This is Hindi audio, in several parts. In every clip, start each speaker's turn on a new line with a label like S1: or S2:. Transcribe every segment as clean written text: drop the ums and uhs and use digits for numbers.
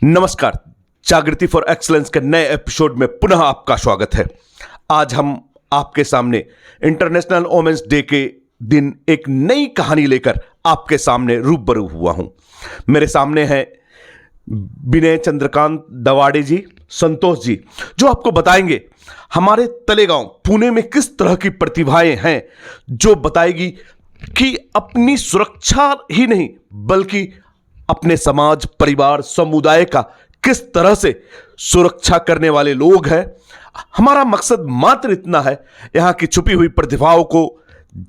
S1: नमस्कार, जागृति फॉर एक्सलेंस के नए एपिसोड में पुनः आपका स्वागत है। आज हम आपके सामने इंटरनेशनल वोमेन्स डे के दिन एक नई कहानी लेकर आपके सामने रूबरू हुआ हूं। मेरे सामने हैं विनय चंद्रकांत दवाड़े जी, संतोष जी, जो आपको बताएंगे हमारे तलेगांव पुणे में किस तरह की प्रतिभाएं हैं, जो बताएगी कि अपनी सुरक्षा ही नहीं बल्कि अपने समाज, परिवार, समुदाय का किस तरह से सुरक्षा करने वाले लोग हैं। हमारा मकसद मात्र इतना है, यहां की छुपी हुई प्रतिभाओं को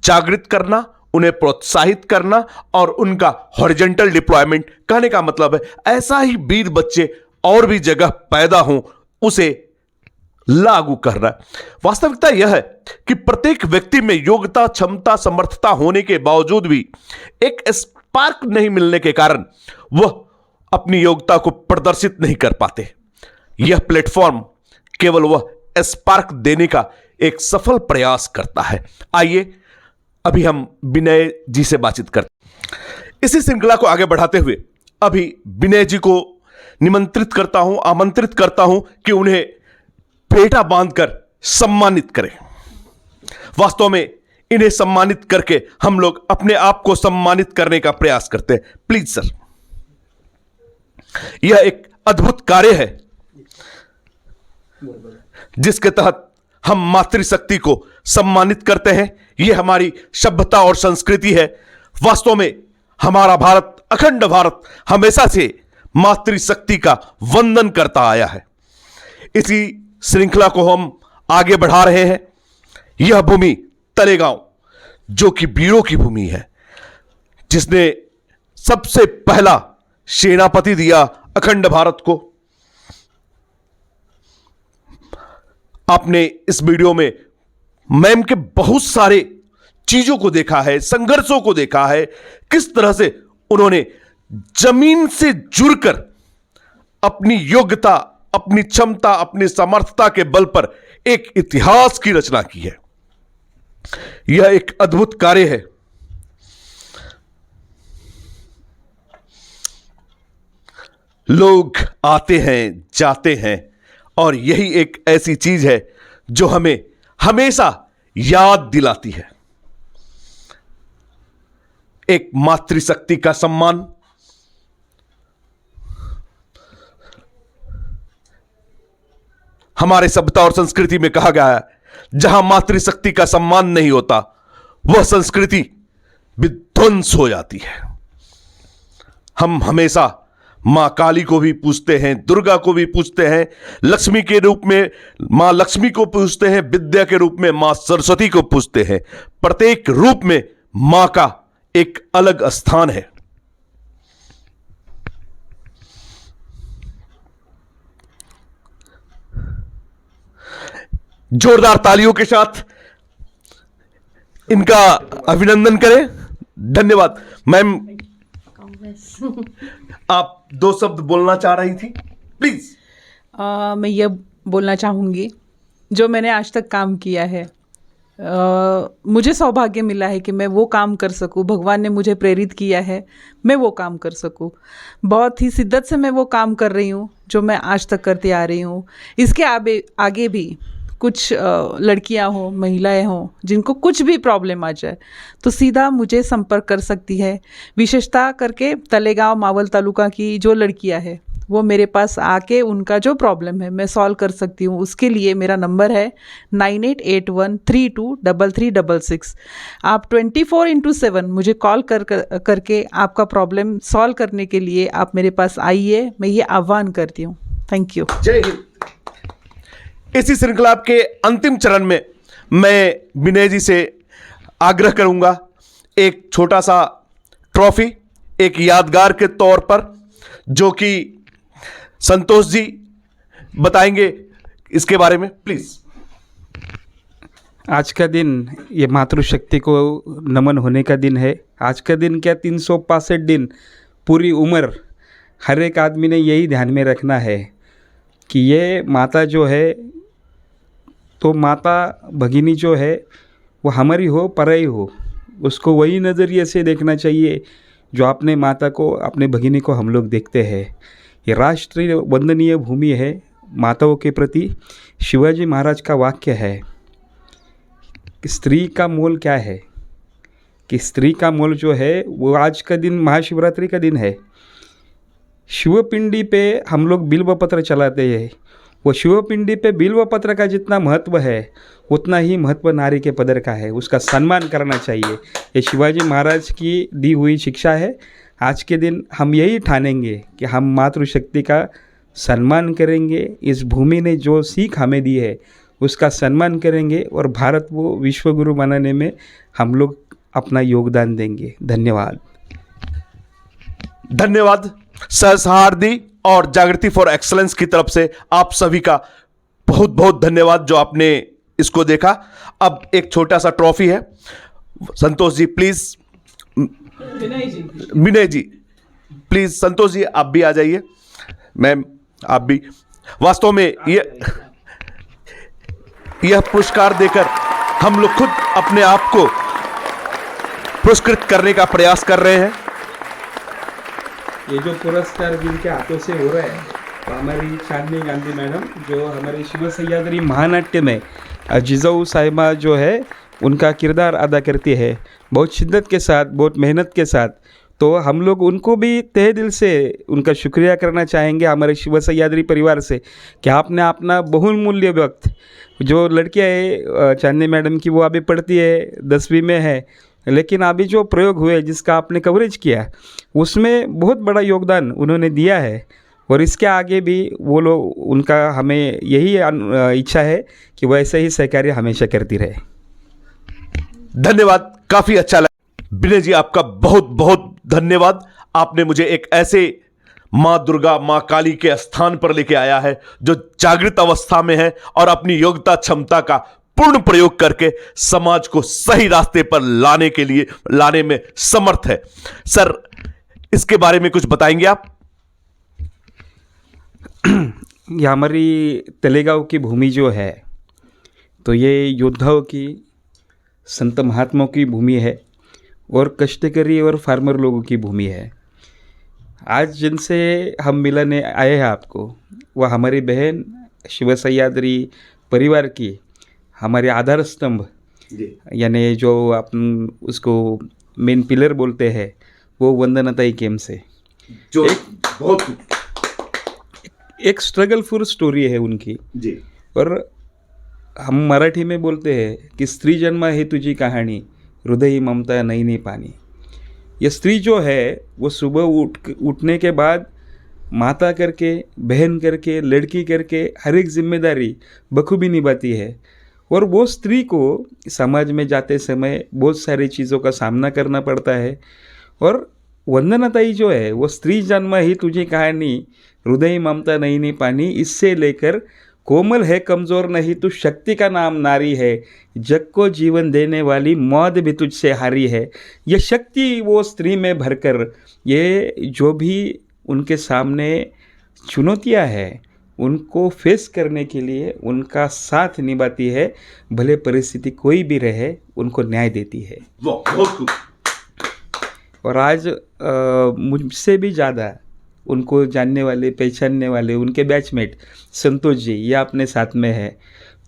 S1: जागृत करना, उन्हें प्रोत्साहित करना और उनका हॉरिजॉन्टल डिप्लॉयमेंट। कहने का मतलब है ऐसा ही वीर बच्चे और भी जगह पैदा हों, उसे लागू करना। वास्तविकता यह है कि प्रत्येक व्यक्ति में योग्यता, क्षमता, समर्थता होने के बावजूद भी एक स्पार्क नहीं मिलने के कारण वह अपनी योग्यता को प्रदर्शित नहीं कर पाते। यह प्लेटफॉर्म केवल वह स्पार्क देने का एक सफल प्रयास करता है। आइए अभी हम विनय जी से बातचीत करते हैं। इसी श्रृंखला को आगे बढ़ाते हुए अभी विनय जी को आमंत्रित करता हूं कि उन्हें पेटा बांधकर सम्मानित करें। वास्तव में इन्हें सम्मानित करके हम लोग अपने आप को सम्मानित करने का प्रयास करते हैं। प्लीज सर, यह एक अद्भुत कार्य है जिसके तहत हम मातृशक्ति को सम्मानित करते हैं। यह हमारी सभ्यता और संस्कृति है। वास्तव में हमारा भारत, अखंड भारत, हमेशा से मातृशक्ति का वंदन करता आया है। इसी श्रृंखला को हम आगे बढ़ा रहे हैं। यह भूमि तलेगांव, जो कि वीरों की भूमि है, जिसने सबसे पहला सेनापति दिया अखंड भारत को। आपने इस वीडियो में मैम के बहुत सारे चीजों को देखा है, संघर्षों को देखा है, किस तरह से उन्होंने जमीन से जुड़कर अपनी योग्यता, अपनी क्षमता, अपनी समर्थता के बल पर एक इतिहास की रचना की है। यह एक अद्भुत कार्य है। लोग आते हैं, जाते हैं, और यही एक ऐसी चीज है जो हमें हमेशा याद दिलाती है। एक मातृशक्ति का सम्मान, हमारे सभ्यता और संस्कृति में कहा गया है, जहां मातृशक्ति का सम्मान नहीं होता वह संस्कृति विध्वंस हो जाती है। हम हमेशा मां काली को भी पूजते हैं, दुर्गा को भी पूजते हैं, लक्ष्मी के रूप में मां लक्ष्मी को पूजते हैं, विद्या के रूप में मां सरस्वती को पूजते हैं। प्रत्येक रूप में मां का एक अलग स्थान है। जोरदार तालियों के साथ इनका अभिनंदन करें। धन्यवाद मैम। आप दो शब्द बोलना चाह रही थी, प्लीज।
S2: मैं ये बोलना चाहूँगी, जो मैंने आज तक काम किया है, मुझे सौभाग्य मिला है कि मैं वो काम कर सकूं। भगवान ने मुझे प्रेरित किया है, मैं वो काम कर सकूं। बहुत ही शिद्दत से मैं वो काम कर रही हूँ जो मैं आज तक करती आ रही हूँ। इसके आगे भी कुछ लड़कियां हों, महिलाएं हों, जिनको कुछ भी प्रॉब्लम आ जाए तो सीधा मुझे संपर्क कर सकती है। विशेषता करके तलेगांव मावल तालुका की जो लड़कियां हैं वो मेरे पास आके उनका जो प्रॉब्लम है मैं सॉल्व कर सकती हूँ। उसके लिए मेरा नंबर है 9881323366। आप 24/7 मुझे कॉल करके आपका प्रॉब्लम सॉल्व करने के लिए आप मेरे पास आइए, मैं ये आह्वान करती हूँ। Thank you.
S1: जय हिंद। इसी श्रृंखला के अंतिम चरण में मैं विनय जी से आग्रह करूंगा, एक छोटा सा ट्रॉफी, एक यादगार के तौर पर, जो कि संतोष जी बताएंगे इसके बारे में, प्लीज।
S3: आज का दिन ये मातृशक्ति को नमन होने का दिन है। आज का दिन क्या, 365 दिन, पूरी उम्र हर एक आदमी ने यही ध्यान में रखना है कि ये माता जो है, तो माता भगिनी जो है वो हमारी हो पराई हो, उसको वही नज़रिए से देखना चाहिए जो अपने माता को, अपने भगिनी को हम लोग देखते हैं। ये राष्ट्रीय वंदनीय भूमि है माताओं के प्रति। शिवाजी महाराज का वाक्य है कि स्त्री का मोल क्या है, कि स्त्री का मोल जो है वो आज का दिन महाशिवरात्रि का दिन है। शिवपिंडी पे हम लोग बिल्व पत्र चलाते हैं, वो शिवपिंडी पे बिल्व पत्र का जितना महत्व है उतना ही महत्व नारी के पदर का है, उसका सम्मान करना चाहिए। ये शिवाजी महाराज की दी हुई शिक्षा है। आज के दिन हम यही ठानेंगे कि हम मातृशक्ति का सम्मान करेंगे, इस भूमि ने जो सीख हमें दी है उसका सम्मान करेंगे और भारत को विश्वगुरु बनाने में हम लोग अपना योगदान देंगे। धन्यवाद।
S1: धन्यवाद सहस्रार्दी और जागृति फॉर एक्सलेंस की तरफ से आप सभी का बहुत बहुत धन्यवाद जो आपने इसको देखा। अब एक छोटा सा ट्रॉफी है। Santosh ji please, Vinay ji please, Santosh ji आप भी आ जाइए, मैम आप भी। वास्तव में यह पुरस्कार देकर हम लोग खुद अपने आप को पुरस्कृत करने का प्रयास कर रहे हैं।
S3: ये जो पुरस्कार जिनके हाथों से हो रहा है तो हमारी चांदनी गांधी मैडम जो हमारे शिव सह्याद्री महानाट्य में जिजाऊ साहिबा जो है उनका किरदार अदा करती है, बहुत शिद्दत के साथ, बहुत मेहनत के साथ। तो हम लोग उनको भी तहे दिल से उनका शुक्रिया करना चाहेंगे हमारे शिव सह्याद्री परिवार से कि आपने अपना बहुमूल्य वक्त, जो लड़कियाँ है चांदनी मैडम की वो अभी पढ़ती है 10वीं में है, लेकिन अभी जो प्रयोग हुए जिसका आपने कवरेज किया उसमें बहुत बड़ा योगदान उन्होंने दिया है और इसके आगे भी वो लोग, उनका हमें यही इच्छा है कि वो ऐसे ही सहकार्य हमेशा करती रहे।
S1: धन्यवाद, काफी अच्छा लगा। विनय जी आपका बहुत बहुत धन्यवाद। आपने मुझे एक ऐसे मां दुर्गा, मां काली के स्थान पर लेके आया है जो जागृत अवस्था में है और अपनी योग्यता क्षमता का पूर्ण प्रयोग करके समाज को सही रास्ते पर लाने में समर्थ है। सर इसके बारे में कुछ बताएंगे आप?
S3: ये हमारी तलेगांव की भूमि जो है तो ये योद्धाओं की, संत महात्माओं की भूमि है और कष्टकरी और फार्मर लोगों की भूमि है। आज जिनसे हम मिलने आए हैं आपको, वह हमारी बहन शिव सह्याद्री परिवार की हमारे आधार स्तंभ, यानी जो अपन उसको मेन पिलर बोलते हैं, वो वंदनाताई केम से
S1: जो बहुत
S3: एक स्ट्रगलफुल स्टोरी है उनकी
S1: जी। और
S3: हम मराठी में बोलते हैं कि स्त्री जन्म है तुझी कहानी, हृदय ममता नहीं पानी। ये स्त्री जो है वो सुबह उठने के बाद माता करके, बहन करके, लड़की करके हर एक जिम्मेदारी बखूबी निभाती है और वो स्त्री को समाज में जाते समय बहुत सारी चीज़ों का सामना करना पड़ता है। और वंदनाताई जो है वो स्त्री जन्म ही तुझी कहानी, हृदय ममता नहीं पानी, इससे लेकर कोमल है कमज़ोर नहीं तू शक्ति का नाम नारी है, जग को जीवन देने वाली मौत भी तुझसे हारी है। ये शक्ति वो स्त्री में भरकर ये जो भी उनके सामने चुनौतियाँ हैं उनको फेस करने के लिए उनका साथ निभाती है, भले परिस्थिति कोई भी रहे उनको न्याय देती है। और आज मुझसे भी ज़्यादा उनको जानने वाले, पहचानने वाले उनके बैचमेट संतोष जी ये अपने साथ में है।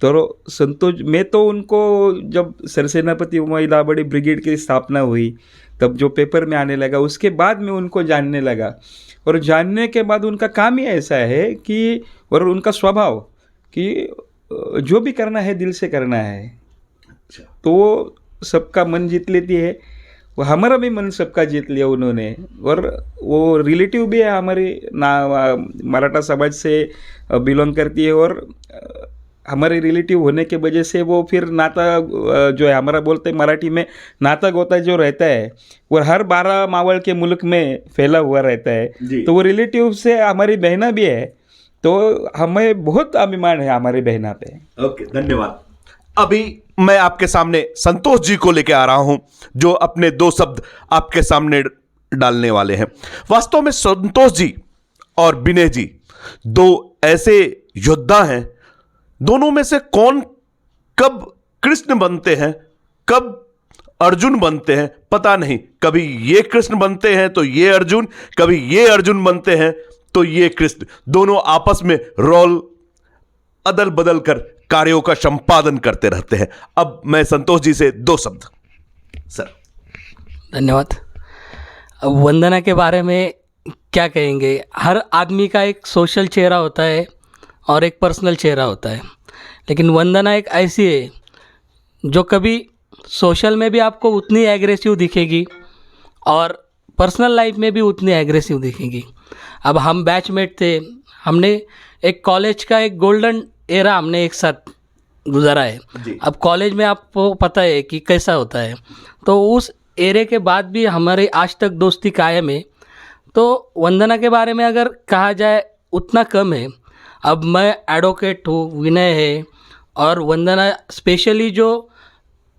S3: तो संतोष, मैं तो उनको जब सरसेनापति महिला बड़ी ब्रिगेड की स्थापना हुई तब जो पेपर में आने लगा उसके बाद मैं उनको जानने लगा और जानने के बाद उनका काम ही ऐसा है कि, और उनका स्वभाव कि जो भी करना है दिल से करना है। अच्छा। तो वो सबका मन जीत लेती है, वो हमारा भी मन सबका जीत लिया उन्होंने। और वो रिलेटिव भी है हमारे मराठा समाज से बिलोंग करती है और हमारे रिलेटिव होने के वजह से वो फिर नाता जो है हमारा बोलते हैं मराठी में नाता गोता जो रहता है वो हर 12 मावल के मुल्क में फैला हुआ रहता है। तो वो रिलेटिव से हमारी बहना भी है, तो हमें बहुत अभिमान है हमारी बहना पे।
S1: ओके, धन्यवाद। अभी मैं आपके सामने संतोष जी को लेकर आ रहा हूं जो अपने 2 शब्द आपके सामने डालने वाले हैं। वास्तव में संतोष जी और विनय जी 2 ऐसे योद्धा हैं, दोनों में से कौन कब कृष्ण बनते हैं, कब अर्जुन बनते हैं पता नहीं। कभी ये कृष्ण बनते हैं तो ये अर्जुन, कभी ये अर्जुन बनते हैं तो ये कृष्ण दोनों आपस में रोल अदल बदल कर कार्यों का संपादन करते रहते हैं। अब मैं संतोष जी से 2 शब्द सर।
S4: धन्यवाद। अब वंदना के बारे में क्या कहेंगे। हर आदमी का एक सोशल चेहरा होता है और एक पर्सनल चेहरा होता है, लेकिन वंदना एक ऐसी है जो कभी सोशल में भी आपको उतनी एग्रेसिव दिखेगी और पर्सनल लाइफ में भी उतनी एग्रेसिव दिखेगी। अब हम बैचमेट थे, हमने एक कॉलेज का एक गोल्डन एरा हमने एक साथ गुजारा है। अब कॉलेज में आपको पता है कि कैसा होता है, तो उस एरे के बाद भी हमारी आज तक दोस्ती कायम है। तो वंदना के बारे में अगर कहा जाए उतना कम है। अब मैं एडवोकेट हूँ, विनय है, और वंदना स्पेशली जो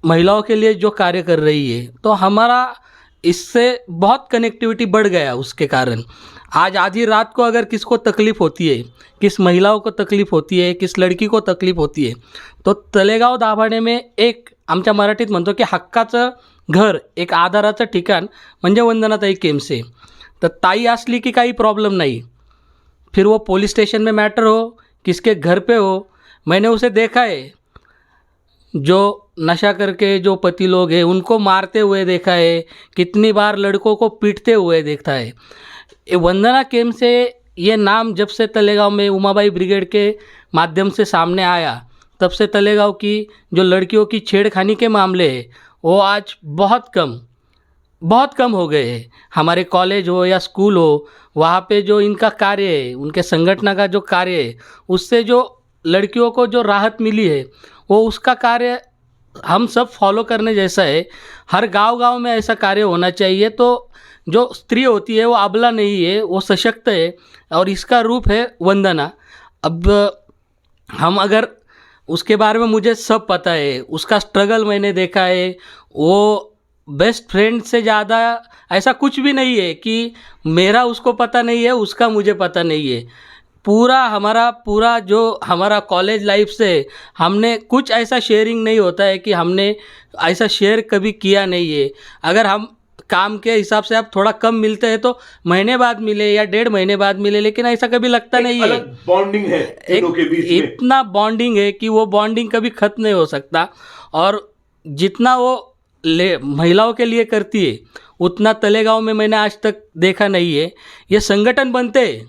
S4: महिलाओं के लिए जो कार्य कर रही है, तो हमारा इससे बहुत कनेक्टिविटी बढ़ गया। उसके कारण आज आधी रात को अगर किसको तकलीफ़ होती है, किस महिलाओं को तकलीफ़ होती है, किस लड़की को तकलीफ होती आहे, तो तलेगाव दाभाडे में एक आमच्या मराठीत म्हणतो की हक्काचं घर, एक आधाराचं ठिकाण म्हणजे वंदनाताई केमसे। तर ताई असली की काही प्रॉब्लम नहीं, फिर वो पुलिस स्टेशन में मैटर हो, किसके घर पे हो। मैंने उसे देखा है, जो नशा करके जो पति लोग हैं उनको मारते हुए देखा है, कितनी बार लड़कों को पीटते हुए देखा है। ये वंदना केमसे ये नाम जब से तलेगांव में उमाबाई ब्रिगेड के माध्यम से सामने आया, तब से तलेगांव की जो लड़कियों की छेड़खानी के मामले हैं वो आज बहुत कम हो गए हैं। हमारे कॉलेज हो या स्कूल हो, वहाँ पे जो इनका कार्य है, उनके संगठन का जो कार्य है, उससे जो लड़कियों को जो राहत मिली है, वो उसका कार्य हम सब फॉलो करने जैसा है। हर गांव में ऐसा कार्य होना चाहिए। तो जो स्त्री होती है वो अबला नहीं है, वो सशक्त है, और इसका रूप है वंदना। अब हम अगर उसके बारे में मुझे सब पता है, उसका स्ट्रगल मैंने देखा है। वो बेस्ट फ्रेंड से ज़्यादा ऐसा कुछ भी नहीं है कि मेरा उसको पता नहीं है, उसका मुझे पता नहीं है। पूरा जो हमारा कॉलेज लाइफ से हमने कुछ ऐसा शेयरिंग नहीं होता है कि हमने ऐसा शेयर कभी किया नहीं है। अगर हम काम के हिसाब से आप थोड़ा कम मिलते हैं तो महीने बाद मिले या 1.5 महीने बाद मिले, लेकिन ऐसा कभी लगता नहीं है।
S1: बॉन्डिंग है तीनों के बीच में,
S4: इतना बॉन्डिंग है कि वो बॉन्डिंग कभी खत्म नहीं हो सकता। और जितना वो महिलाओं के लिए करती है उतना तलेगांव में मैंने आज तक देखा नहीं है। ये संगठन बनते हैं,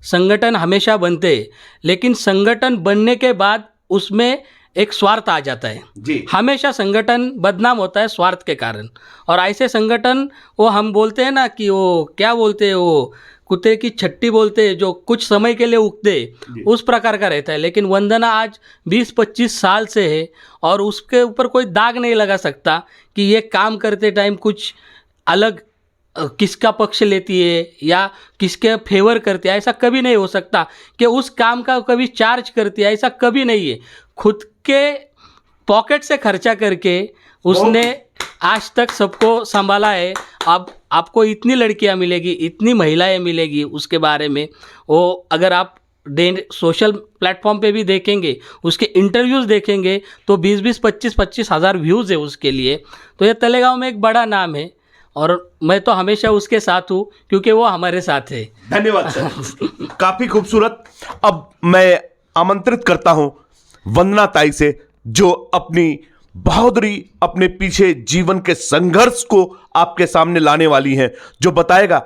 S4: संगठन हमेशा बनते हैं, लेकिन संगठन बनने के बाद उसमें एक स्वार्थ आ जाता है
S1: जी।
S4: हमेशा संगठन बदनाम होता है स्वार्थ के कारण। और ऐसे संगठन वो हम बोलते हैं ना कि वो क्या बोलते हैं, वो कुत्ते की छट्टी बोलते हैं, जो कुछ समय के लिए उगते, उस प्रकार का रहता है। लेकिन वंदना आज 20-25 साल से है और उसके ऊपर कोई दाग नहीं लगा सकता कि ये काम करते टाइम कुछ अलग किसका पक्ष लेती है या किसके फेवर करती है। ऐसा कभी नहीं हो सकता कि उस काम का कभी चार्ज करती है, ऐसा कभी नहीं है। खुद के पॉकेट से खर्चा करके उसने आज तक सबको संभाला है। अब आपको इतनी लड़कियां मिलेगी, इतनी महिलाएं मिलेगी, उसके बारे में वो अगर आप सोशल प्लेटफॉर्म पे भी देखेंगे, उसके इंटरव्यूज़ देखेंगे तो 20-20, 25-25 हज़ार व्यूज़ है उसके लिए। तो ये तलेगांव में एक बड़ा नाम है और मैं तो हमेशा उसके साथ हूँ क्योंकि वो हमारे साथ है।
S1: धन्यवाद सर, काफी खूबसूरत। अब मैं आमंत्रित करता हूं वंदना ताई से, जो अपनी बहादुरी, अपने पीछे जीवन के संघर्ष को आपके सामने लाने वाली हैं, जो बताएगा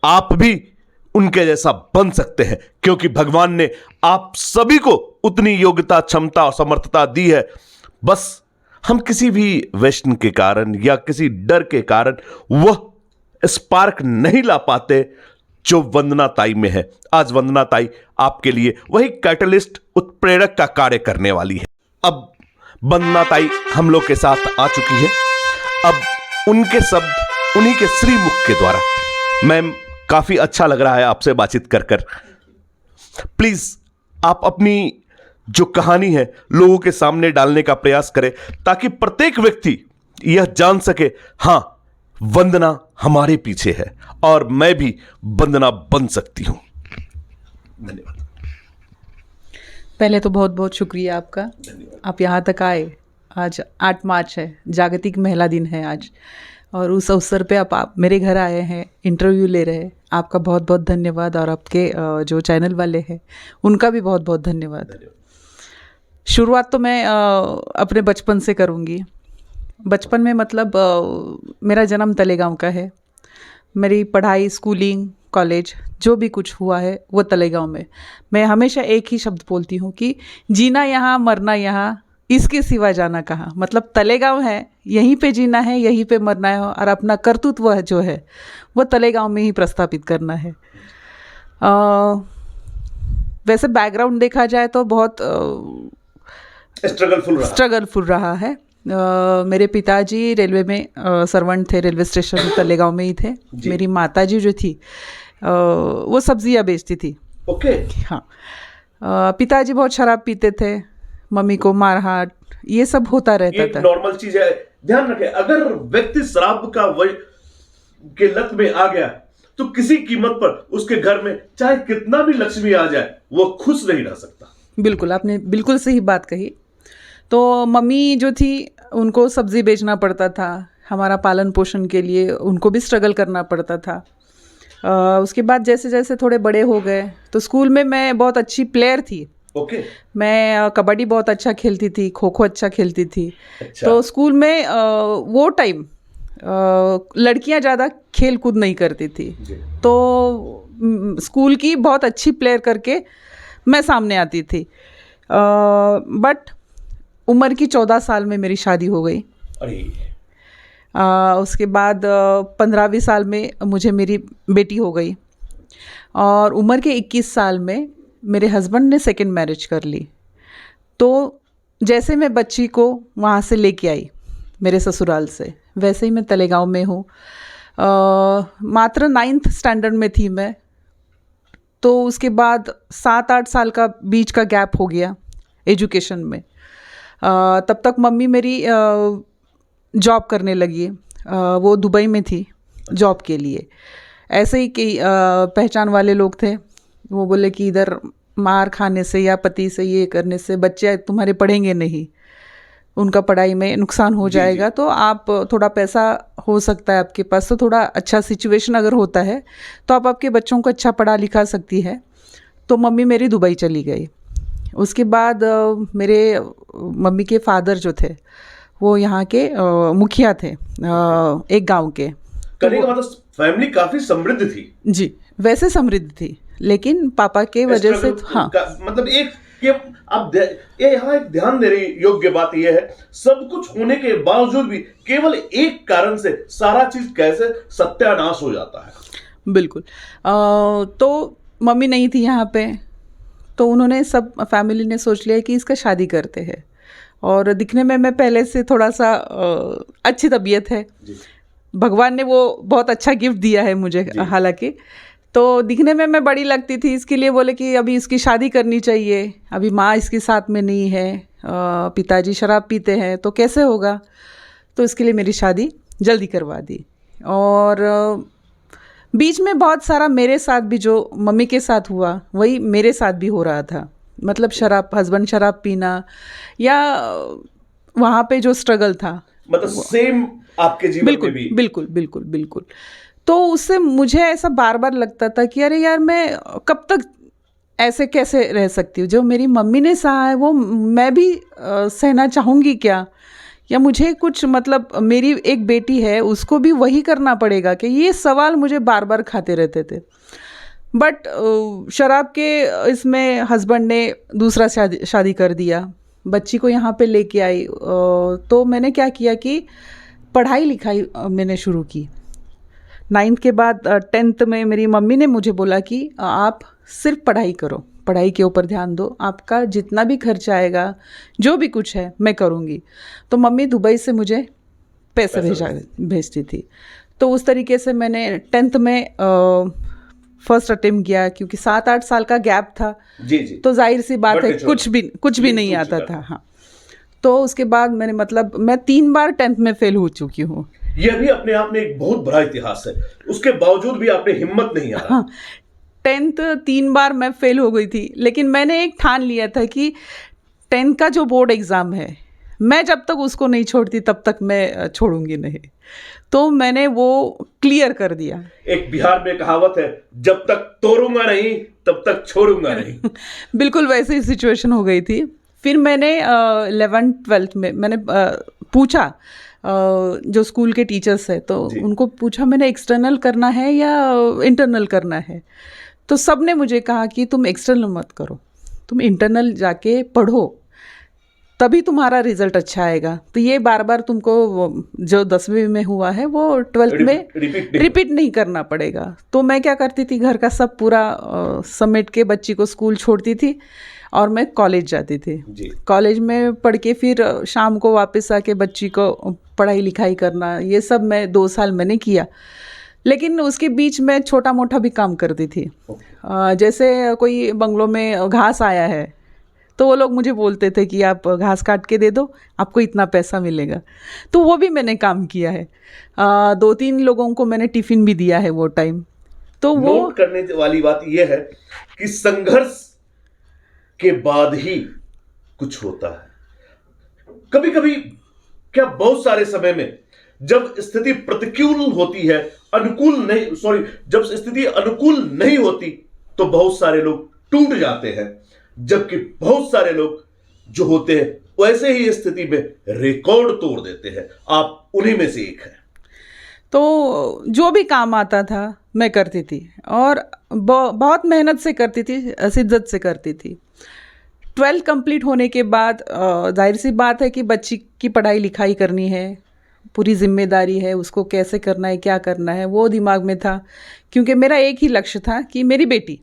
S1: आप भी उनके जैसा बन सकते हैं, क्योंकि भगवान ने आप सभी को उतनी योग्यता, क्षमता और समर्थता दी है। बस हम किसी भी व्यसन के कारण या किसी डर के कारण वह स्पार्क नहीं ला पाते जो वंदना ताई में है। आज वंदना ताई आपके लिए वही कैटलिस्ट, उत्प्रेरक का कार्य करने वाली है। अब वंदना ताई हम लोग के साथ आ चुकी है। अब उनके शब्द उन्हीं के श्रीमुख के द्वारा, मैम काफी अच्छा लग रहा है आपसे बातचीत कर कर। प्लीज आप अपनी जो कहानी है लोगों के सामने डालने का प्रयास करें, ताकि प्रत्येक व्यक्ति यह जान सके, हाँ वंदना हमारे पीछे है और मैं भी वंदना बन सकती हूं। धन्यवाद।
S2: पहले तो बहुत बहुत शुक्रिया आपका, आप यहाँ तक आए। आज 8 मार्च है, जागतिक महिला दिन है आज, और उस अवसर पे आप मेरे घर आए हैं, इंटरव्यू ले रहे हैं, आपका बहुत बहुत धन्यवाद। और आपके जो चैनल वाले हैं उनका भी बहुत बहुत धन्यवाद। शुरुआत तो मैं अपने बचपन से करूँगी। बचपन में मतलब मेरा जन्म तलेगांव का है। मेरी पढ़ाई, स्कूलिंग, कॉलेज जो भी कुछ हुआ है वो तलेगांव में। मैं हमेशा एक ही शब्द बोलती हूँ कि जीना यहाँ, मरना यहाँ, इसके सिवा जाना कहाँ। मतलब तलेगांव है, यहीं पे जीना है, यहीं पे मरना है, और अपना कर्तृत्व जो है वो तलेगांव में ही प्रस्थापित करना है। वैसे बैकग्राउंड देखा जाए तो बहुत स्ट्रगलफुल रहा है। मेरे पिताजी रेलवे में सर्वेंट थे, रेलवे स्टेशन तलेगांव में ही थे। मेरी माताजी जो थी वो सब्जियां बेचती थी।
S1: ओके।
S2: हाँ। पिताजी बहुत शराब पीते थे, मम्मी को मारहाट ये सब होता रहता था।
S1: नॉर्मल चीज है। ध्यान रखें, अगर व्यक्ति शराब के लत में आ गया तो किसी कीमत पर उसके घर में चाहे कितना भी लक्ष्मी आ जाए वो खुश नहीं रह सकता।
S2: बिल्कुल, आपने बिल्कुल सही बात कही। तो मम्मी जो थी उनको सब्जी बेचना पड़ता था, हमारा पालन पोषण के लिए उनको भी स्ट्रगल करना पड़ता था। उसके बाद जैसे जैसे थोड़े बड़े हो गए तो स्कूल में मैं बहुत अच्छी प्लेयर थी।
S1: ओके।
S2: मैं कबड्डी बहुत अच्छा खेलती थी, खो खो अच्छा खेलती थी।
S1: अच्छा।
S2: तो स्कूल में वो टाइम लड़कियां ज़्यादा खेल कूद नहीं करती थी, तो स्कूल की बहुत अच्छी प्लेयर करके मैं सामने आती थी। बट उम्र की 14 साल में मेरी शादी हो गई। उसके बाद 15वीं साल में मुझे मेरी बेटी हो गई, और उम्र के 21 साल में मेरे हस्बैंड ने सेकंड मैरिज कर ली। तो जैसे मैं बच्ची को वहाँ से लेके आई मेरे ससुराल से, वैसे ही मैं तलेगांव में हूँ। मात्र 9th स्टैंडर्ड में थी मैं। तो उसके बाद 7-8 साल का बीच का गैप हो गया एजुकेशन में। तब तक मम्मी मेरी जॉब करने लगी। वो दुबई में थी जॉब के लिए। ऐसे ही कई पहचान वाले लोग थे, वो बोले कि इधर मार खाने से या पति से ये करने से बच्चे तुम्हारे पढ़ेंगे नहीं, उनका पढ़ाई में नुकसान हो जाएगा। तो आप थोड़ा पैसा हो सकता है आपके पास, तो थोड़ा अच्छा सिचुएशन अगर होता है तो आप आपके बच्चों को अच्छा पढ़ा लिखा सकती है। तो मम्मी मेरी दुबई चली गई। उसके बाद मेरे मम्मी के फादर जो थे वो यहाँ के मुखिया थे, एक गांव के।
S1: तो मतलब फैमिली काफी समृद्ध थी। जी,
S2: वैसे समृद्ध थी, लेकिन पापा के वजह से हाँ
S1: मतलब आप यहाँ एक ध्यान देने योग्य बात यह है, सब कुछ होने के बावजूद भी केवल एक कारण से सारा चीज कैसे सत्यानाश हो जाता है।
S2: बिल्कुल। तो मम्मी नहीं थी यहाँ पे, तो उन्होंने सब फैमिली ने सोच लिया कि इसका शादी करते हैं। और दिखने में मैं पहले से थोड़ा सा अच्छी तबीयत है, भगवान ने वो बहुत अच्छा गिफ्ट दिया है मुझे हालांकि। तो दिखने में मैं बड़ी लगती थी, इसके लिए बोले कि अभी इसकी शादी करनी चाहिए, अभी माँ इसके साथ में नहीं है, पिताजी शराब पीते हैं, तो कैसे होगा। तो इसके लिए मेरी शादी जल्दी करवा दी। और बीच में बहुत सारा मेरे साथ भी जो मम्मी के साथ हुआ वही मेरे साथ भी हो रहा था। मतलब हस्बैंड शराब पीना या वहाँ पे जो स्ट्रगल था,
S1: मतलब सेम आपके जीवन में भी।
S2: बिल्कुल बिल्कुल बिल्कुल। तो उससे मुझे ऐसा बार बार लगता था कि अरे यार, मैं कब तक ऐसे कैसे रह सकती हूँ। जो मेरी मम्मी ने सहा है वो मैं भी सहना चाहूँगी क्या, या मुझे कुछ मतलब मेरी एक बेटी है उसको भी वही करना पड़ेगा कि ये सवाल मुझे बार बार खाते रहते थे। बट शराब के इसमें हस्बैंड ने दूसरा शादी कर दिया, बच्ची को यहाँ पे लेके आई। तो मैंने क्या किया कि पढ़ाई लिखाई मैंने शुरू की। 9th के बाद 10th में मेरी मम्मी ने मुझे बोला कि आप सिर्फ पढ़ाई करो, पढ़ाई के ऊपर ध्यान दो, आपका जितना भी खर्चा आएगा जो भी कुछ है मैं करूँगी। तो मम्मी दुबई से मुझे पैसे भेजती थी। तो उस तरीके से मैंने 10th में फर्स्ट अटेम्प्ट किया, क्योंकि 7-8 साल का गैप था।
S1: जी।
S2: तो जाहिर सी बात है कुछ भी नहीं आता था। हाँ, तो उसके बाद मैंने मतलब मैं 3 बार 10th में फेल हो चुकी हूँ।
S1: यह भी अपने आप में एक बहुत बड़ा इतिहास है, उसके बावजूद भी आपने हिम्मत नहीं हारा।
S2: हाँ, 10th 3 बार मैं फेल हो गई थी, लेकिन मैंने एक ठान लिया था कि 10th का जो बोर्ड एग्ज़ाम है मैं जब तक उसको नहीं छोड़ती तब तक मैं छोड़ूंगी नहीं। तो मैंने वो क्लियर कर दिया।
S1: एक बिहार में कहावत है, जब तक तोड़ूंगा नहीं तब तक छोड़ूंगा नहीं।
S2: बिल्कुल वैसे ही सिचुएशन हो गई थी। फिर मैंने 11th-12th में मैंने पूछा जो स्कूल के टीचर्स है, तो उनको पूछा मैंने एक्सटर्नल करना है या इंटरनल करना है। तो सब ने मुझे कहा कि तुम एक्सटर्नल मत करो, तुम इंटरनल जाके पढ़ो, तभी तुम्हारा रिजल्ट अच्छा आएगा। तो ये बार बार तुमको जो 10वीं में हुआ है वो 12th में रिपीट नहीं करना पड़ेगा। तो मैं क्या करती थी, घर का सब पूरा समेट के बच्ची को स्कूल छोड़ती थी और मैं कॉलेज जाती थी। कॉलेज में पढ़ के फिर शाम को वापस आके बच्ची को पढ़ाई लिखाई करना, ये सब मैं 2 साल मैंने किया। लेकिन उसके बीच में छोटा मोटा भी काम करती थी। जैसे कोई बंगलों में घास आया है तो वो लोग मुझे बोलते थे कि आप घास काट के दे दो, आपको इतना पैसा मिलेगा। तो वो भी मैंने काम किया है। 2-3 लोगों को मैंने टिफ़िन भी दिया है वो टाइम। तो वो
S1: नोट करने वाली बात यह है कि संघर्ष के बाद ही कुछ होता है। कभी कभी क्या बहुत सारे समय में जब स्थिति प्रतिकूल होती है, जब स्थिति अनुकूल नहीं होती तो बहुत सारे लोग टूट जाते हैं, जबकि बहुत सारे लोग जो होते हैं वैसे ही स्थिति में रिकॉर्ड तोड़ देते हैं। आप उन्हीं में से एक हैं।
S2: तो जो भी काम आता था मैं करती थी और बहुत मेहनत से करती थी, शिद्दत से करती थी। 12th कंप्लीट होने के बाद जाहिर सी बात है कि बच्ची की पढ़ाई लिखाई करनी है, पूरी जिम्मेदारी है, उसको कैसे करना है, क्या करना है, वो दिमाग में था। क्योंकि मेरा एक ही लक्ष्य था कि मेरी बेटी,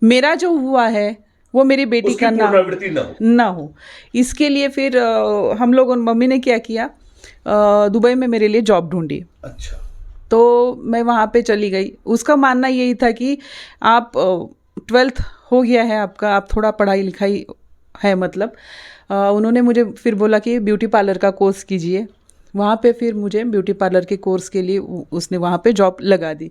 S2: मेरा जो हुआ है वो मेरी बेटी का ना हो। इसके लिए फिर हम लोगों मम्मी ने क्या किया, दुबई में मेरे लिए जॉब ढूंढी।
S1: अच्छा।
S2: तो मैं वहाँ पे चली गई। उसका मानना यही था कि आप 12th हो गया है आपका, आप थोड़ा पढ़ाई लिखाई है, मतलब उन्होंने मुझे फिर बोला कि ब्यूटी पार्लर का कोर्स कीजिए। वहाँ पे फिर मुझे ब्यूटी पार्लर के कोर्स के लिए उसने वहाँ पे जॉब लगा दी।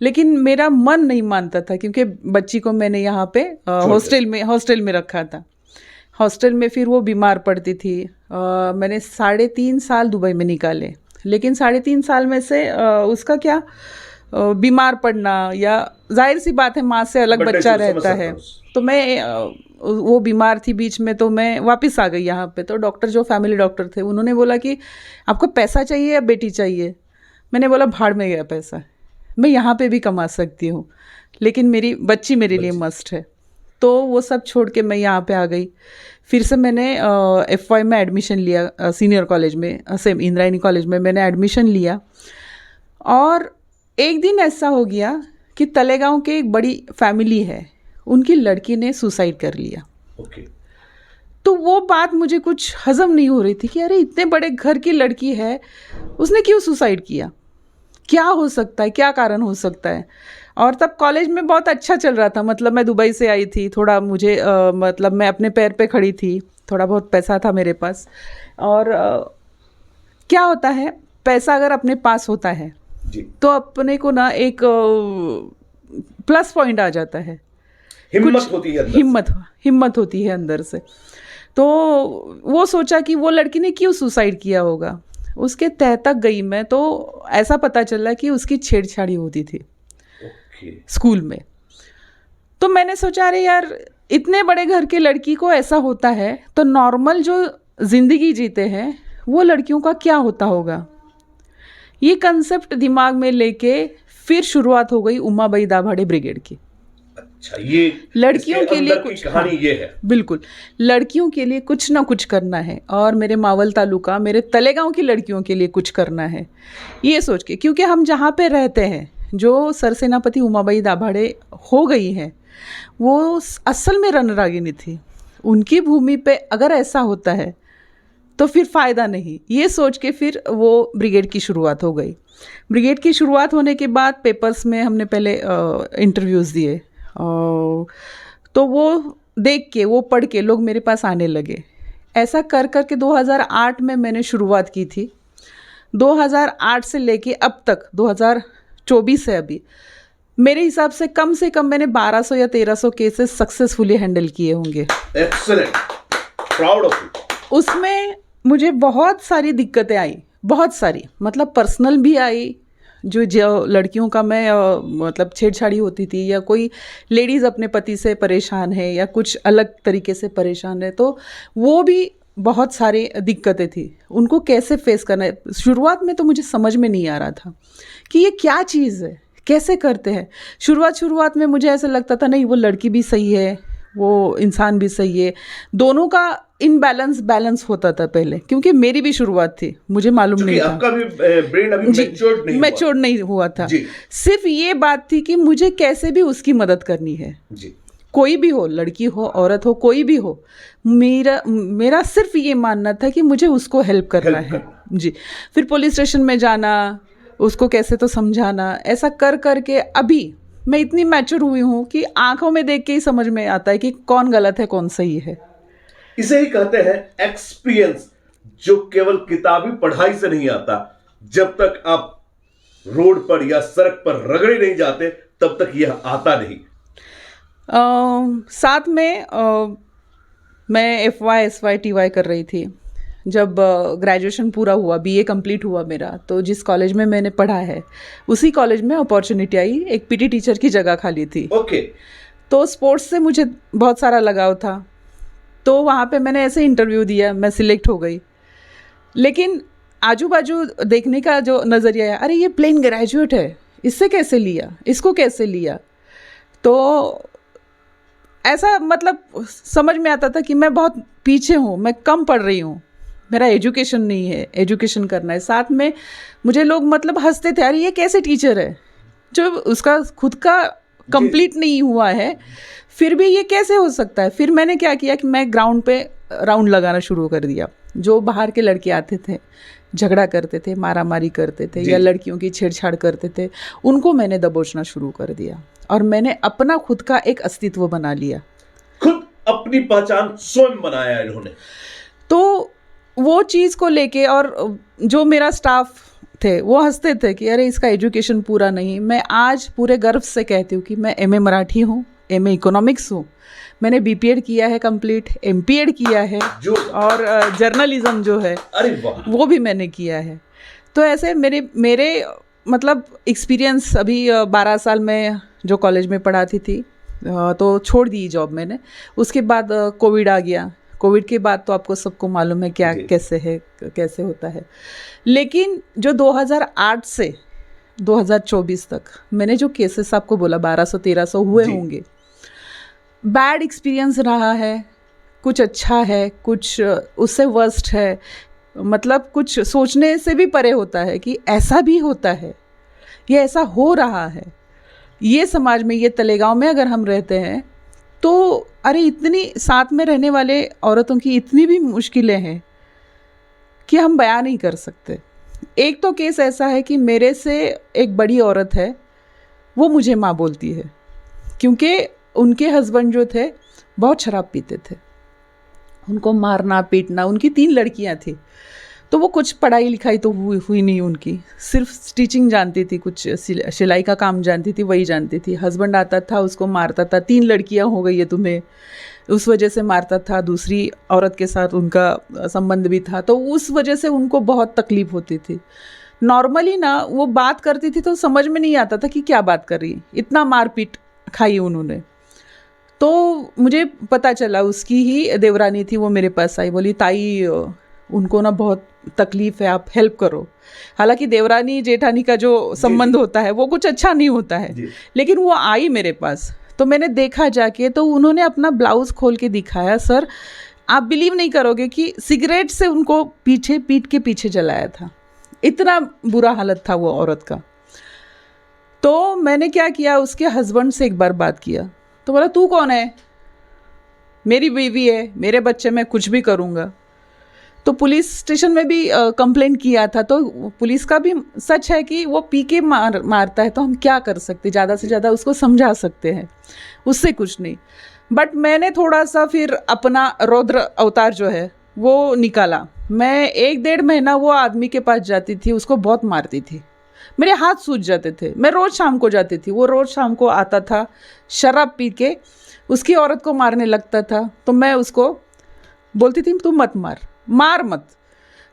S2: लेकिन मेरा मन नहीं मानता था क्योंकि बच्ची को मैंने यहाँ पे हॉस्टल में रखा था। हॉस्टल में फिर वो बीमार पड़ती थी। मैंने 3.5 साल दुबई में निकाले, लेकिन 3.5 साल में से उसका क्या बीमार पड़ना, या जाहिर सी बात है माँ से अलग बच्चा रहता है। तो मैं वो बीमार थी बीच में, तो मैं वापस आ गई यहाँ पे। तो डॉक्टर जो फैमिली डॉक्टर थे उन्होंने बोला कि आपको पैसा चाहिए या बेटी चाहिए। मैंने बोला भाड़ में गया पैसा, मैं यहाँ पे भी कमा सकती हूँ, लेकिन मेरी बच्ची मेरे लिए मस्ट है। तो वो सब छोड़ के मैं यहाँ पे आ गई। फिर से मैंने FY में एडमिशन लिया, सीनियर कॉलेज में, सेम इंद्रायणी कॉलेज में मैंने एडमिशन लिया। और एक दिन ऐसा हो गया कि तलेगांव के एक बड़ी फैमिली है, उनकी लड़की ने सुसाइड कर लिया। तो वो बात मुझे कुछ हजम नहीं हो रही थी कि अरे इतने बड़े घर की लड़की है, उसने क्यों सुसाइड किया, क्या हो सकता है, क्या कारण हो सकता है। और तब कॉलेज में बहुत अच्छा चल रहा था, मतलब मैं दुबई से आई थी, थोड़ा मुझे मतलब मैं अपने पैर पे खड़ी थी, थोड़ा बहुत पैसा था मेरे पास। और क्या होता है, पैसा अगर अपने पास होता है तो अपने को ना एक प्लस पॉइंट आ जाता है,
S1: हिम्मत होती है,
S2: हिम्मत होती है अंदर से। तो वो सोचा कि वो लड़की ने क्यों सुसाइड किया होगा। उसके तह तक गई मैं, तो ऐसा पता चला कि उसकी छेड़छाड़ी होती थी स्कूल में। तो मैंने सोचा अरे यार, इतने बड़े घर की लड़की को ऐसा होता है तो नॉर्मल जो जिंदगी जीते हैं वो लड़कियों का क्या होता होगा। ये कंसेप्ट दिमाग में लेके फिर शुरुआत हो गई उमाबाई दाभाडे ब्रिगेड की।
S1: अच्छा, ये
S2: लड़कियों के लिए कुछ
S1: कहानी ये है।
S2: बिल्कुल, लड़कियों के लिए कुछ ना कुछ करना है, और मेरे मावल तालुका, मेरे तलेगांव की लड़कियों के लिए कुछ करना है, ये सोच के। क्योंकि हम जहाँ पे रहते हैं, जो सरसेनापति उमाबाई दाभाडे हो गई हैं, वो असल में रणरागिनी थी। उनकी भूमि पे अगर ऐसा होता है तो फिर फ़ायदा नहीं, ये सोच के फिर वो ब्रिगेड की शुरुआत हो गई। ब्रिगेड की शुरुआत होने के बाद पेपर्स में हमने पहले इंटरव्यूज़ दिए, तो वो देख के, वो पढ़ के लोग मेरे पास आने लगे। ऐसा कर कर के 2008 में मैंने शुरुआत की थी। 2008 से लेके अब तक 2024 है अभी, मेरे हिसाब से कम मैंने 1200 या 1300 केसेस सक्सेसफुली हैंडल किए होंगे।
S1: Excellent, proud of you.
S2: उसमें मुझे बहुत सारी दिक्कतें आई, बहुत सारी, मतलब पर्सनल भी आई, जो लड़कियों का मैं मतलब छेड़छाड़ी होती थी, या कोई लेडीज़ अपने पति से परेशान है या कुछ अलग तरीके से परेशान है, तो वो भी बहुत सारी दिक्कतें थी। उनको कैसे फेस करना है, शुरुआत में तो मुझे समझ में नहीं आ रहा था कि ये क्या चीज़ है, कैसे करते हैं। शुरुआत में मुझे ऐसा लगता था नहीं, वो लड़की भी सही है, वो इंसान भी सही है, दोनों का बैलेंस होता था पहले, क्योंकि मेरी भी शुरुआत थी, मुझे मालूम नहीं था,
S1: आपका भी ब्रेन अभी
S2: मैच्योर नहीं हुआ था। सिर्फ ये बात थी कि मुझे कैसे भी उसकी मदद करनी है
S1: जी।
S2: कोई भी हो, लड़की हो, औरत हो, कोई भी हो, मेरा सिर्फ ये मानना था कि मुझे उसको हेल्प करना है जी। फिर पुलिस स्टेशन में जाना, उसको कैसे तो समझाना, ऐसा कर कर के अभी मैं इतनी मैच्योर हुई हूँ कि आंखों में देख के ही समझ में आता है कि कौन गलत है कौन सही है।
S1: इसे ही कहते हैं एक्सपीरियंस, जो केवल किताबी पढ़ाई से नहीं आता। जब तक आप रोड पर या सड़क पर रगड़े नहीं जाते तब तक यह आता नहीं।
S2: साथ में मैं FY SY TY कर रही थी। जब ग्रेजुएशन पूरा हुआ, BA कंप्लीट हुआ मेरा, तो जिस कॉलेज में मैंने पढ़ा है उसी कॉलेज में अपॉर्चुनिटी आई, एक PT टीचर की जगह खाली थी।
S1: ओके।
S2: तो स्पोर्ट्स से मुझे बहुत सारा लगाव था, तो वहाँ पे मैंने ऐसे इंटरव्यू दिया, मैं सिलेक्ट हो गई। लेकिन आजू बाजू देखने का जो नज़रिया है, अरे ये प्लेन ग्रेजुएट है, इससे कैसे लिया, इसको कैसे लिया, तो ऐसा मतलब समझ में आता था कि मैं बहुत पीछे हूँ, मैं कम पढ़ रही हूँ, मेरा एजुकेशन नहीं है, एजुकेशन करना है। साथ में मुझे लोग मतलब हंसते थे, अरे ये कैसे टीचर है जो उसका खुद का कंप्लीट नहीं हुआ है, फिर भी ये कैसे हो सकता है। फिर मैंने क्या किया कि मैं ग्राउंड पे राउंड लगाना शुरू कर दिया। जो बाहर के लड़के आते थे, झगड़ा करते थे, मारामारी करते थे या लड़कियों की छेड़छाड़ करते थे, उनको मैंने दबोचना शुरू कर दिया और मैंने अपना खुद का एक अस्तित्व बना लिया।
S1: खुद अपनी पहचान स्वयं बनाया इन्होंने।
S2: तो वो चीज़ को लेके, और जो मेरा स्टाफ थे वो हंसते थे कि अरे इसका एजुकेशन पूरा नहीं। मैं आज पूरे गर्व से कहती हूँ कि मैं MA मराठी हूँ, MA इकोनॉमिक्स हूँ, मैंने BPEd किया है कंप्लीट, MPEd किया है, और जर्नलिज्म जो है
S1: अरे वाह,
S2: वो भी मैंने किया है। तो ऐसे मेरे मतलब एक्सपीरियंस अभी 12 साल में जो कॉलेज में पढ़ाती थी, तो छोड़ दी जॉब मैंने। उसके बाद कोविड आ गया। कोविड के बाद तो आपको सबको मालूम है क्या कैसे होता है। लेकिन जो 2008 से 2024 तक मैंने जो केसेस आपको बोला 1200-1300 हुए होंगे, बैड एक्सपीरियंस रहा है, कुछ अच्छा है, कुछ उससे वर्स्ट है। मतलब कुछ सोचने से भी परे होता है कि ऐसा भी होता है, ये ऐसा हो रहा है। ये समाज में, ये तलेगांव में अगर हम रहते हैं तो अरे इतनी साथ में रहने वाले औरतों की इतनी भी मुश्किलें हैं कि हम बयान नहीं कर सकते। एक तो केस ऐसा है कि मेरे से एक बड़ी औरत है, वो मुझे माँ बोलती है, क्योंकि उनके हस्बैंड जो थे बहुत शराब पीते थे, उनको मारना पीटना। उनकी 3 लड़कियां थी, तो वो कुछ पढ़ाई लिखाई तो हुई नहीं उनकी, सिर्फ स्टिचिंग जानती थी, कुछ सिलाई का काम जानती थी, वही जानती थी। हस्बैंड आता था, उसको मारता था, 3 लड़कियां हो गई है तुम्हें, उस वजह से मारता था। दूसरी औरत के साथ उनका संबंध भी था, तो उस वजह से उनको बहुत तकलीफ होती थी। नॉर्मली ना वो बात करती थी तो समझ में नहीं आता था कि क्या बात कर रही, इतना मारपीट खाई उन्होंने। तो मुझे पता चला, उसकी ही देवरानी थी, वो मेरे पास आई, बोली ताई उनको ना बहुत तकलीफ़ है, आप हेल्प करो। हालांकि देवरानी जेठानी का जो संबंध होता है वो कुछ अच्छा नहीं होता है, लेकिन वो आई मेरे पास, तो मैंने देखा जाके, तो उन्होंने अपना ब्लाउज़ खोल के दिखाया। सर आप बिलीव नहीं करोगे कि सिगरेट से उनको पीठ के पीछे जलाया था, इतना बुरा हालत था वो औरत का। तो मैंने क्या किया, उसके हस्बैंड से एक बार बात किया, तो बोला तू कौन है, मेरी बीवी है, मेरे बच्चे, मैं कुछ भी करूँगा। तो पुलिस स्टेशन में भी कंप्लेंट किया था। तो पुलिस का भी सच है कि वो पी के मारता है, तो हम क्या कर सकते, ज़्यादा से ज़्यादा उसको समझा सकते हैं, उससे कुछ नहीं। बट मैंने थोड़ा सा फिर अपना रौद्र अवतार जो है वो निकाला। मैं 1-1.5 महीना वो आदमी के पास जाती थी, उसको बहुत मारती थी, मेरे हाथ सूज जाते थे। मैं रोज़ शाम को जाती थी, वो रोज़ शाम को आता था, शराब पी के उसकी औरत को मारने लगता था। तो मैं उसको बोलती थी तू मत मार, मार मत।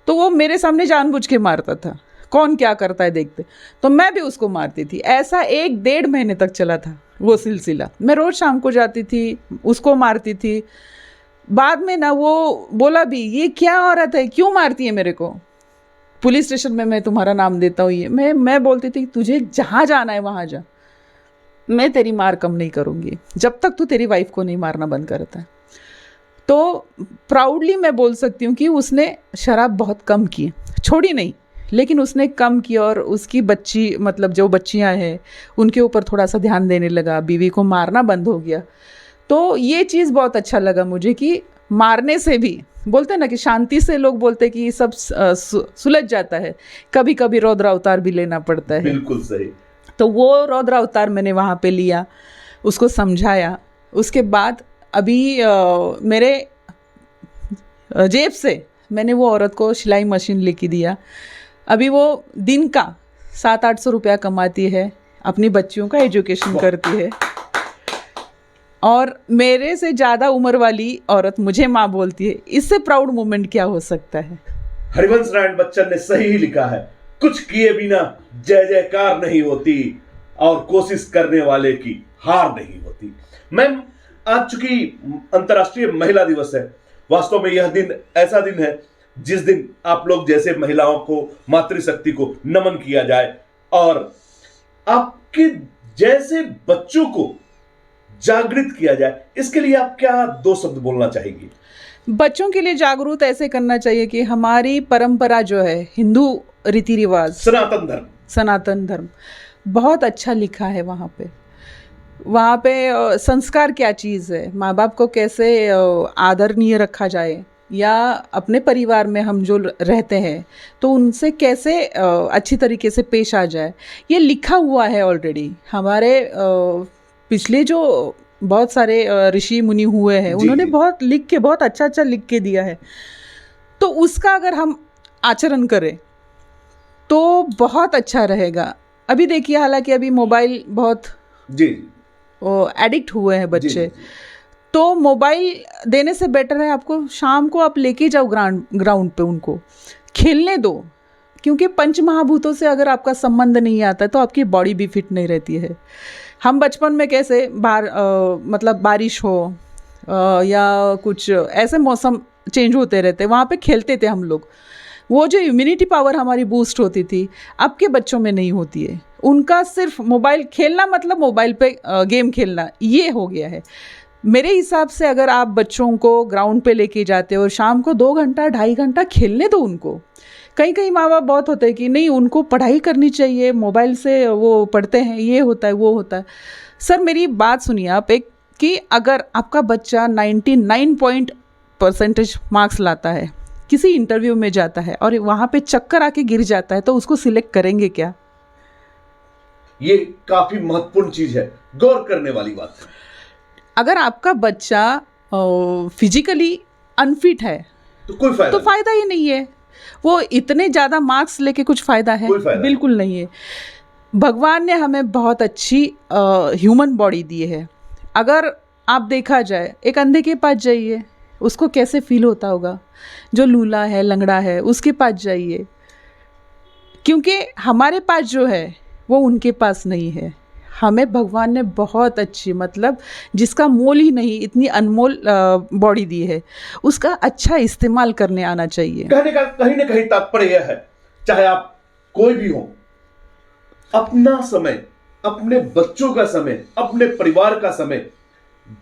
S2: तो वो मेरे सामने जानबूझ के मारता था, कौन क्या करता है देखते, तो मैं भी उसको मारती थी। ऐसा 1-1.5 महीने तक चला था वो सिलसिला। मैं रोज़ शाम को जाती थी, उसको मारती थी। बाद में ना वो बोला भी, ये क्या औरत है, क्यों मारती है मेरे को, पुलिस स्टेशन में मैं तुम्हारा नाम देता हूँ। ये मैं बोलती थी तुझे जहाँ जाना है वहाँ जा, मैं तेरी मार कम नहीं करूँगी जब तक तू तेरी वाइफ को नहीं मारना बंद करता है। तो प्राउडली मैं बोल सकती हूँ कि उसने शराब बहुत कम की, छोड़ी नहीं, लेकिन उसने कम की। और उसकी बच्ची, मतलब जो बच्चियाँ हैं उनके ऊपर थोड़ा सा ध्यान देने लगा, बीवी को मारना बंद हो गया। तो ये चीज़ बहुत अच्छा लगा मुझे कि मारने से भी, बोलते हैं ना कि शांति से लोग बोलते हैं कि सब सुलझ जाता है, कभी कभी रौद्र अवतार भी लेना पड़ता है।
S1: बिल्कुल सही।
S2: तो वो रौद्र अवतार मैंने वहाँ पे लिया, उसको समझाया। उसके बाद अभी मेरे जेब से मैंने वो औरत को सिलाई मशीन लेके दिया। अभी वो दिन का 700-800 रुपया कमाती है, अपनी बच्चियों का एजुकेशन करती है। और मेरे से ज़्यादा उम्र वाली औरत मुझे माँ बोलती है। इससे प्राउड मोमेंट क्या हो सकता है।
S1: हरिवंश नारायण बच्चन ने सही ही लिखा है, कुछ किए बिना जय जयकार नहीं होती और कोशिश करने वाले की हार नहीं होती। मैम, आज चूंकि अंतर्राष्ट्रीय महिला दिवस है, वास्तव में यह दिन ऐसा दिन है जिस दिन आप लोग जैसे महिलाओं को, मातृशक्ति को नमन किया जाए और आपके जैसे बच्चों को जागृत किया जाए। इसके लिए आप क्या 2 शब्द बोलना चाहेंगी?
S2: बच्चों के लिए जागरूक ऐसे करना चाहिए कि हमारी परंपरा जो है, हिंदू रीति रिवाज, सनातन धर्म बहुत अच्छा लिखा है। वहाँ पे संस्कार क्या चीज़ है, माँ बाप को कैसे आदरणीय रखा जाए, या अपने परिवार में हम जो रहते हैं तो उनसे कैसे अच्छी तरीके से पेश आ जाए, ये लिखा हुआ है ऑलरेडी। हमारे पिछले जो बहुत सारे ऋषि मुनि हुए हैं, उन्होंने बहुत लिख के, बहुत अच्छा अच्छा लिख के दिया है। तो उसका अगर हम आचरण करें तो बहुत अच्छा रहेगा। अभी देखिए, हालांकि अभी मोबाइल बहुत एडिक्ट हुए हैं बच्चे, तो मोबाइल देने से बेटर है आपको शाम को आप लेके जाओ ग्राउंड पे, उनको खेलने दो। क्योंकि पंच महाभूतों से अगर आपका संबंध नहीं आता तो आपकी बॉडी भी फिट नहीं रहती है। हम बचपन में कैसे मतलब बारिश हो या कुछ ऐसे मौसम चेंज होते रहते, वहाँ पे खेलते थे हम लोग। वो जो इम्यूनिटी पावर हमारी बूस्ट होती थी, अब के बच्चों में नहीं होती है। उनका सिर्फ मोबाइल खेलना, मतलब मोबाइल पे गेम खेलना, ये हो गया है। मेरे हिसाब से अगर आप बच्चों को ग्राउंड पे लेके जाते हो और शाम को 2 घंटा 2.5 घंटा खेलने दो उनको। कई माँ बाप बहुत होते हैं कि नहीं, उनको पढ़ाई करनी चाहिए, मोबाइल से वो पढ़ते हैं, ये होता है वो होता है। सर मेरी बात सुनिए आप, एक कि अगर आपका बच्चा 99% मार्क्स लाता है, किसी इंटरव्यू में जाता है और वहाँ पे चक्कर आके गिर जाता है, तो उसको सिलेक्ट करेंगे क्या?
S1: ये काफी महत्वपूर्ण चीज है, गौर करने वाली बात है।
S2: अगर आपका बच्चा फिजिकली अनफिट है तो फायदा ही नहीं है। वो इतने ज़्यादा मार्क्स लेके कुछ फ़ायदा है? बिल्कुल नहीं है। भगवान ने हमें बहुत अच्छी ह्यूमन बॉडी दी है। अगर आप देखा जाए, एक अंधे के पास जाइए, उसको कैसे फील होता होगा, जो लूला है, लंगड़ा है, उसके पास जाइए। क्योंकि हमारे पास जो है वो उनके पास नहीं है। हमें भगवान ने बहुत अच्छी, मतलब जिसका मोल ही नहीं, इतनी अनमोल बॉडी दी है, उसका अच्छा इस्तेमाल करने आना चाहिए।
S1: कहने का कहीं ना कहीं तात्पर्य यह है, चाहे आप कोई भी हो, अपना समय, अपने बच्चों का समय, अपने परिवार का समय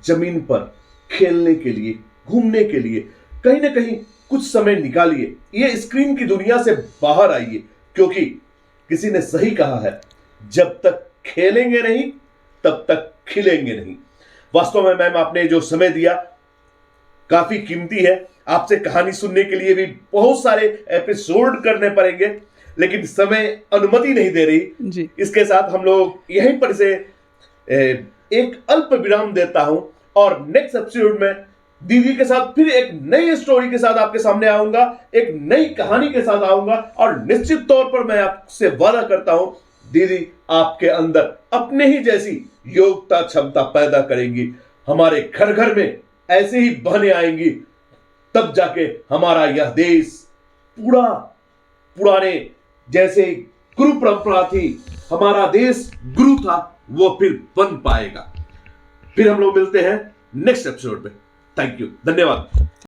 S1: जमीन पर खेलने के लिए, घूमने के लिए कहीं ना कहीं कुछ समय निकालिए। ये स्क्रीन की दुनिया से बाहर आइए, क्योंकि किसी ने सही कहा है, जब तक खेलेंगे नहीं तब तक खिलेंगे नहीं। वास्तव में मैम, आपने जो समय दिया काफी कीमती है। आपसे कहानी सुनने के लिए भी बहुत सारे एपिसोड करने पड़ेंगे, लेकिन समय अनुमति नहीं दे रही
S2: जी।
S1: इसके साथ हम लोग यहीं पर से एक अल्प विराम देता हूं और नेक्स्ट एपिसोड में दीदी के साथ फिर एक नई स्टोरी के साथ आपके सामने आऊंगा, एक नई कहानी के साथ आऊंगा। और निश्चित तौर पर मैं आपसे वादा करता हूं, दीदी आपके अंदर अपने ही जैसी योग्यता, क्षमता पैदा करेंगी। हमारे घर घर में ऐसे ही बहनें आएंगी तब जाके हमारा यह देश पुराने जैसे गुरु परंपरा थी, हमारा देश गुरु था, वो फिर बन पाएगा। फिर हम लोग मिलते हैं नेक्स्ट एपिसोड में। थैंक यू, धन्यवाद।